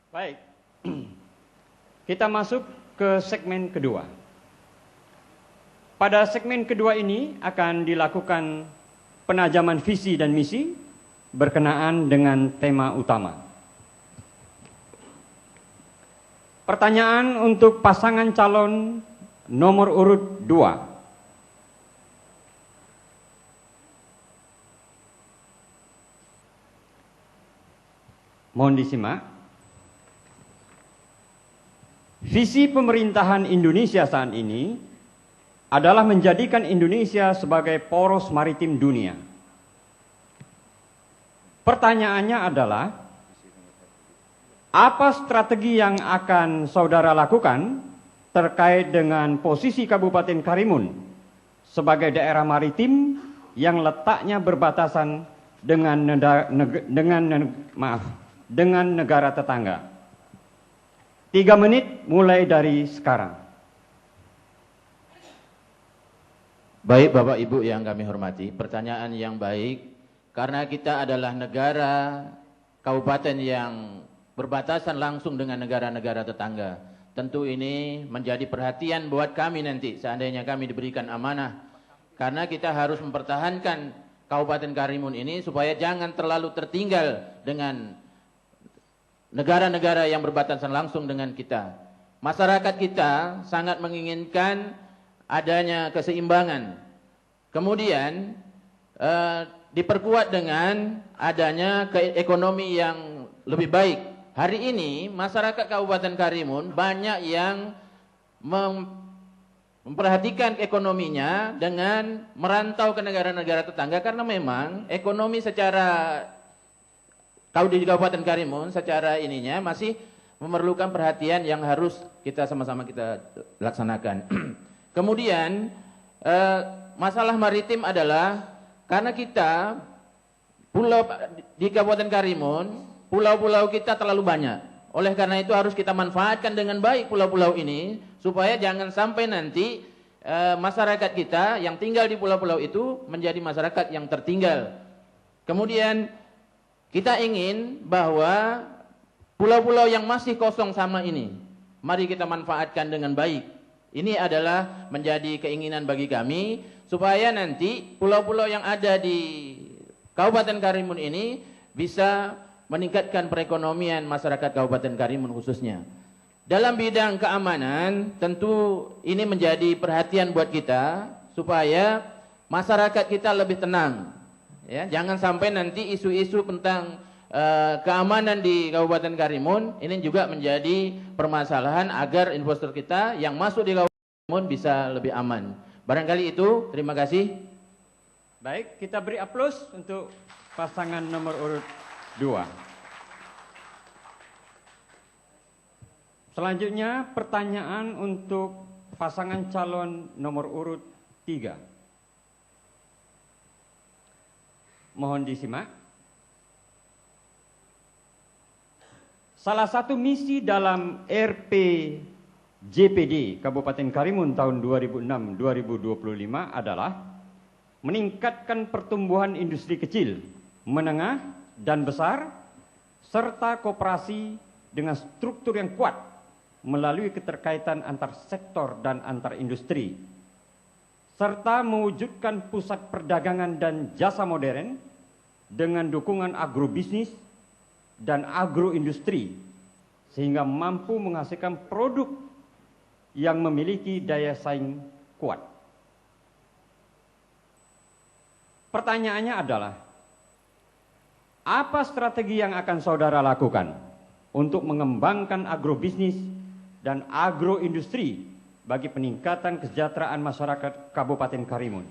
Baik, kita masuk ke segmen kedua. Pada segmen kedua ini akan dilakukan penajaman visi dan misi berkenaan dengan tema utama. Pertanyaan untuk pasangan calon nomor urut 2. Mohon disimak. Visi pemerintahan Indonesia saat ini adalah menjadikan Indonesia sebagai poros maritim dunia. Pertanyaannya adalah, apa strategi yang akan saudara lakukan terkait dengan posisi Kabupaten Karimun sebagai daerah maritim yang letaknya berbatasan dengan negara tetangga? 3 menit mulai dari sekarang. Baik Bapak Ibu yang kami hormati, pertanyaan yang baik, karena kita adalah negara kabupaten yang berbatasan langsung dengan negara-negara tetangga. Tentu ini menjadi perhatian buat kami nanti seandainya kami diberikan amanah, karena kita harus mempertahankan Kabupaten Karimun ini supaya jangan terlalu tertinggal dengan negara-negara yang berbatasan langsung dengan kita. Masyarakat kita sangat menginginkan adanya keseimbangan. Kemudian diperkuat dengan adanya ekonomi yang lebih baik. Hari ini masyarakat Kabupaten Karimun banyak yang memperhatikan ekonominya dengan merantau ke negara-negara tetangga, karena memang ekonomi secara kalau di Kabupaten Karimun secara ininya masih memerlukan perhatian yang harus kita sama-sama kita laksanakan. Kemudian masalah maritim adalah karena kita pulau di Kabupaten Karimun, pulau-pulau kita terlalu banyak. Oleh karena itu harus kita manfaatkan dengan baik pulau-pulau ini supaya jangan sampai nanti masyarakat kita yang tinggal di pulau-pulau itu menjadi masyarakat yang tertinggal. Kemudian kita ingin bahwa pulau-pulau yang masih kosong sama ini, mari kita manfaatkan dengan baik. Ini adalah menjadi keinginan bagi kami, supaya nanti pulau-pulau yang ada di Kabupaten Karimun ini bisa meningkatkan perekonomian masyarakat Kabupaten Karimun khususnya. Dalam bidang keamanan, tentu ini menjadi perhatian buat kita, supaya masyarakat kita lebih tenang. Ya, jangan sampai nanti isu-isu tentang keamanan di Kabupaten Karimun ini juga menjadi permasalahan agar investor kita yang masuk di Kabupaten Karimun bisa lebih aman. Barangkali itu, terima kasih. Baik, kita beri aplaus untuk pasangan nomor urut 2. Selanjutnya pertanyaan untuk pasangan calon nomor urut 3. Mohon disimak. Salah satu misi dalam RPJPD Kabupaten Karimun tahun 2006-2025 adalah meningkatkan pertumbuhan industri kecil, menengah, dan besar, serta koperasi dengan struktur yang kuat melalui keterkaitan antar sektor dan antar industri, serta mewujudkan pusat perdagangan dan jasa modern dengan dukungan agrobisnis dan agroindustri, sehingga mampu menghasilkan produk yang memiliki daya saing kuat. Pertanyaannya adalah, apa strategi yang akan saudara lakukan untuk mengembangkan agrobisnis dan agroindustri bagi peningkatan kesejahteraan masyarakat Kabupaten Karimun?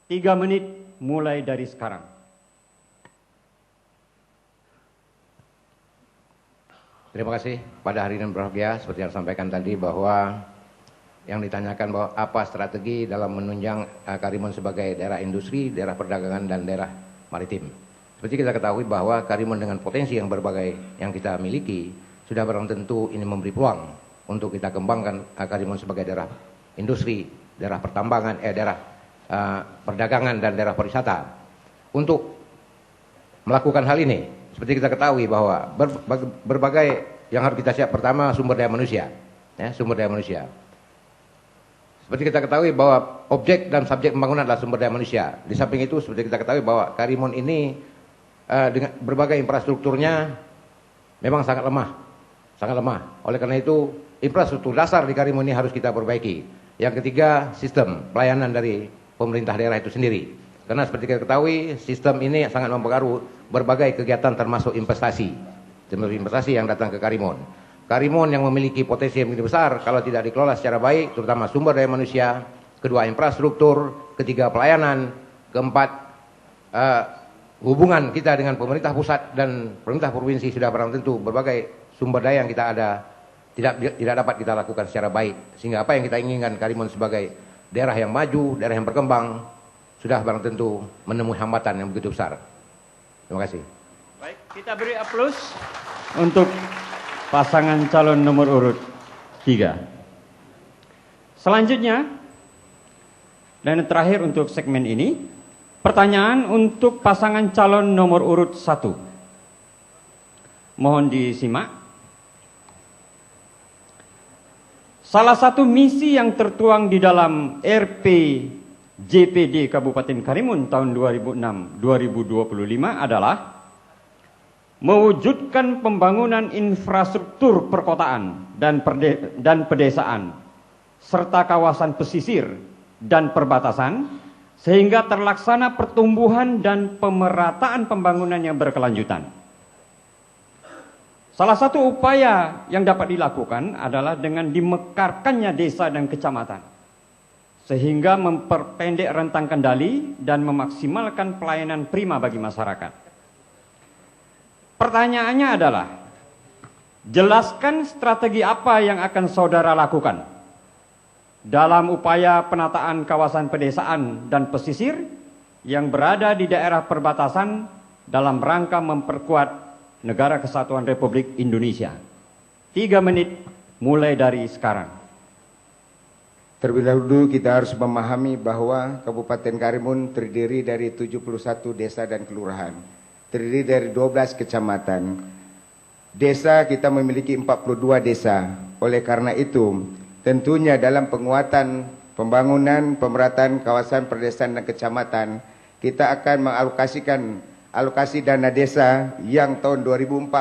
3 menit mulai dari sekarang. Terima kasih. Pada hari ini berbahagia, seperti yang disampaikan tadi, bahwa yang ditanyakan bahwa apa strategi dalam menunjang Karimun sebagai daerah industri, daerah perdagangan, dan daerah maritim. Seperti kita ketahui bahwa Karimun dengan potensi yang berbagai yang kita miliki, sudah barang tentu ini memberi peluang untuk kita kembangkan Karimun sebagai daerah industri, daerah pertambangan, daerah perdagangan, dan daerah pariwisata. Untuk melakukan hal ini, seperti kita ketahui bahwa berbagai yang harus kita siap pertama sumber daya manusia, ya, sumber daya manusia. Seperti kita ketahui bahwa objek dan subjek pembangunan adalah sumber daya manusia. Di samping itu seperti kita ketahui bahwa Karimun ini dengan berbagai infrastrukturnya memang sangat lemah, sangat lemah. Oleh karena itu infrastruktur dasar di Karimun ini harus kita perbaiki. Yang ketiga, sistem pelayanan dari pemerintah daerah itu sendiri. Karena seperti kita ketahui sistem ini sangat mempengaruhi berbagai kegiatan termasuk investasi yang datang ke Karimun. Karimun yang memiliki potensi yang begitu besar kalau tidak dikelola secara baik, terutama sumber daya manusia, kedua infrastruktur, ketiga pelayanan, keempat hubungan kita dengan pemerintah pusat dan pemerintah provinsi sudah barang tentu berbagai sumber daya yang kita ada tidak dapat kita lakukan secara baik, sehingga apa yang kita inginkan Karimun sebagai daerah yang maju, daerah yang berkembang sudah barang tentu menemui hambatan yang begitu besar. Terima kasih. Baik, kita beri aplaus untuk pasangan calon nomor urut 3. Selanjutnya, dan terakhir untuk segmen ini, pertanyaan untuk pasangan calon nomor urut 1. Mohon disimak. Salah satu misi yang tertuang di dalam RPJPD Kabupaten Karimun tahun 2006-2025 adalah mewujudkan pembangunan infrastruktur perkotaan dan pedesaan serta kawasan pesisir dan perbatasan sehingga terlaksana pertumbuhan dan pemerataan pembangunan yang berkelanjutan. Salah satu upaya yang dapat dilakukan adalah dengan dimekarkannya desa dan kecamatan sehingga memperpendek rentang kendali dan memaksimalkan pelayanan prima bagi masyarakat. Pertanyaannya adalah, jelaskan strategi apa yang akan saudara lakukan dalam upaya penataan kawasan pedesaan dan pesisir yang berada di daerah perbatasan dalam rangka memperkuat Negara Kesatuan Republik Indonesia. 3 menit mulai dari sekarang. Terlebih dahulu kita harus memahami bahwa Kabupaten Karimun terdiri dari 71 desa dan kelurahan. Terdiri dari 12 kecamatan. Desa kita memiliki 42 desa. Oleh karena itu, tentunya dalam penguatan pembangunan, pemerataan kawasan perdesaan dan kecamatan, kita akan mengalokasikan alokasi dana desa yang tahun 2015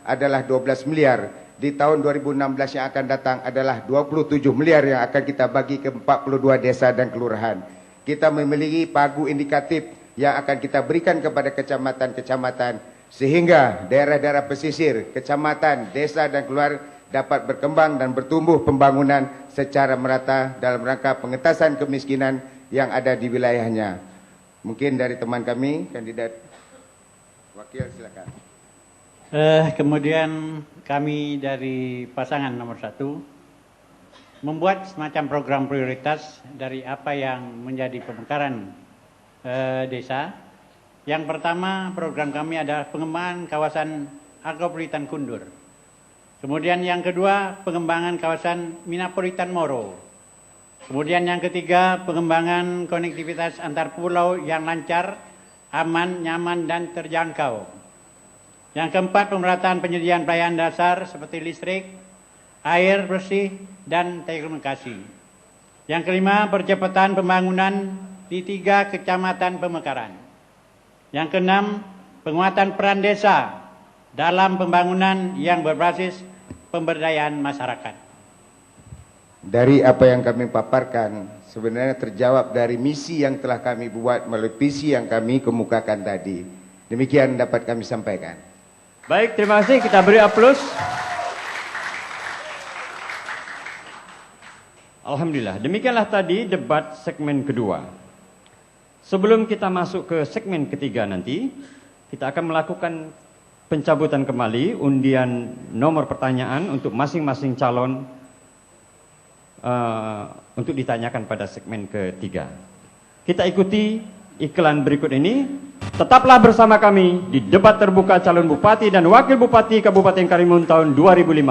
adalah 12 miliar. Di tahun 2016 yang akan datang adalah 27 miliar yang akan kita bagi ke 42 desa dan kelurahan. Kita memiliki pagu indikatif yang akan kita berikan kepada kecamatan-kecamatan sehingga daerah-daerah pesisir, kecamatan, desa dan kelurahan dapat berkembang dan bertumbuh pembangunan secara merata dalam rangka pengentasan kemiskinan yang ada di wilayahnya. Mungkin dari teman kami, kandidat wakil silakan. Kemudian kami dari pasangan nomor 1 membuat semacam program prioritas dari apa yang menjadi pemekaran desa. Yang pertama program kami adalah pengembangan kawasan agropolitan Kundur. Kemudian yang kedua pengembangan kawasan Minapolitan Moro. Kemudian yang ketiga pengembangan konektivitas antar pulau yang lancar, aman, nyaman dan terjangkau. Yang keempat pemerataan penyediaan pelayanan dasar seperti listrik, air bersih dan telekomunikasi. Yang kelima percepatan pembangunan di 3 kecamatan pemekaran. Yang keenam, penguatan peran desa dalam pembangunan yang berbasis pemberdayaan masyarakat. Dari apa yang kami paparkan, sebenarnya terjawab dari misi yang telah kami buat melalui visi yang kami kemukakan tadi. Demikian dapat kami sampaikan. Baik, terima kasih. Kita beri aplaus. Alhamdulillah. Demikianlah tadi debat segmen kedua. Sebelum kita masuk ke segmen ketiga nanti, kita akan melakukan pencabutan kembali undian nomor pertanyaan untuk masing-masing calon untuk ditanyakan pada segmen ketiga. Kita ikuti iklan berikut ini. Tetaplah bersama kami di debat terbuka calon bupati dan wakil bupati Kabupaten Karimun tahun 2015.